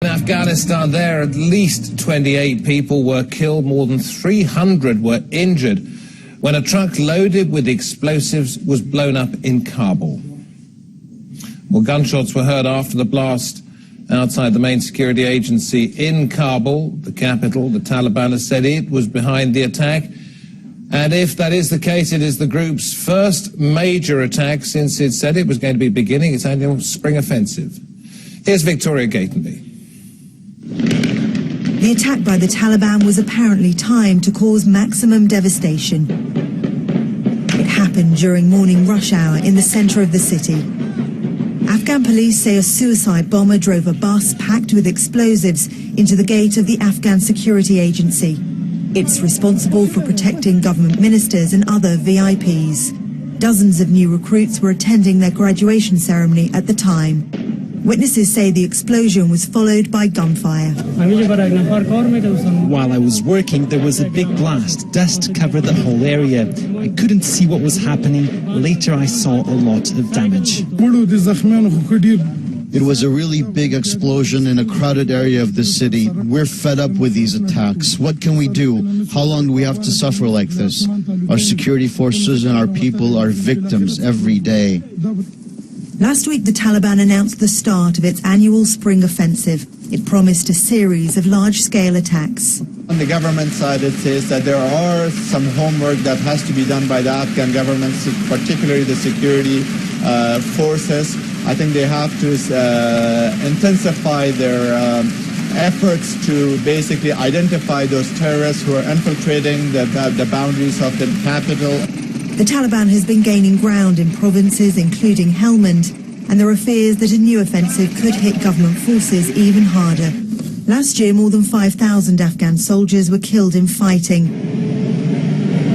In Afghanistan, there at least 28 people were killed, more than 300 were injured when a truck loaded with explosives was blown up in Kabul. Well, gunshots were heard after the blast outside the main security agency in Kabul, the capital. The Taliban has said it was behind the attack. And if that is the case, it is the group's first major attack since it said it was going to be beginning its annual spring offensive. Here's Victoria Gatenby. The attack by the Taliban was apparently timed to cause maximum devastation. It happened during morning rush hour in the centre of the city. Afghan police say a suicide bomber drove a bus packed with explosives into the gate of the Afghan security agency. It's responsible for protecting government ministers and other VIPs. Dozens of new recruits were attending their graduation ceremony at the time. Witnesses say the explosion was followed by gunfire. While I was working, there was a big blast. Dust covered the whole area. I couldn't see what was happening. Later, I saw a lot of damage. It was a really big explosion in a crowded area of the city. We're fed up with these attacks. What can we do? How long do we have to suffer like this? Our security forces and our people are victims every day. Last week, the Taliban announced the start of its annual spring offensive. It promised a series of large-scale attacks. On the government side, it says that there are some homework that has to be done by the Afghan government, particularly the security forces. I think they have to intensify their efforts to basically identify those terrorists who are infiltrating the boundaries of the capital. The Taliban has been gaining ground in provinces including Helmand, and there are fears that a new offensive could hit government forces even harder. Last year, more than 5,000 Afghan soldiers were killed in fighting.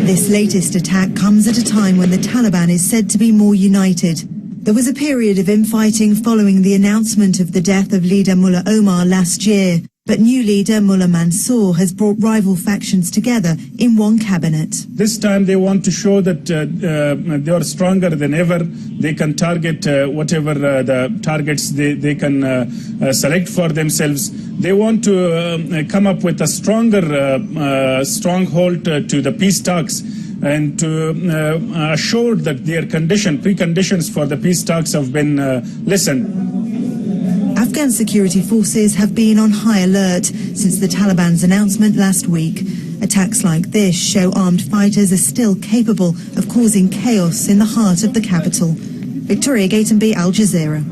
This latest attack comes at a time when the Taliban is said to be more united. There was a period of infighting following the announcement of the death of leader Mullah Omar last year, but new leader Mullah Mansour has brought rival factions together in one cabinet. This time they want to show that they are stronger than ever. They can target whatever the targets they can select for themselves. They want to come up with a stronger stronghold to the peace talks and to assure that their preconditions for the peace talks have been listened. Afghan security forces have been on high alert since the Taliban's announcement last week. Attacks like this show armed fighters are still capable of causing chaos in the heart of the capital. Victoria Gatenby, Al Jazeera.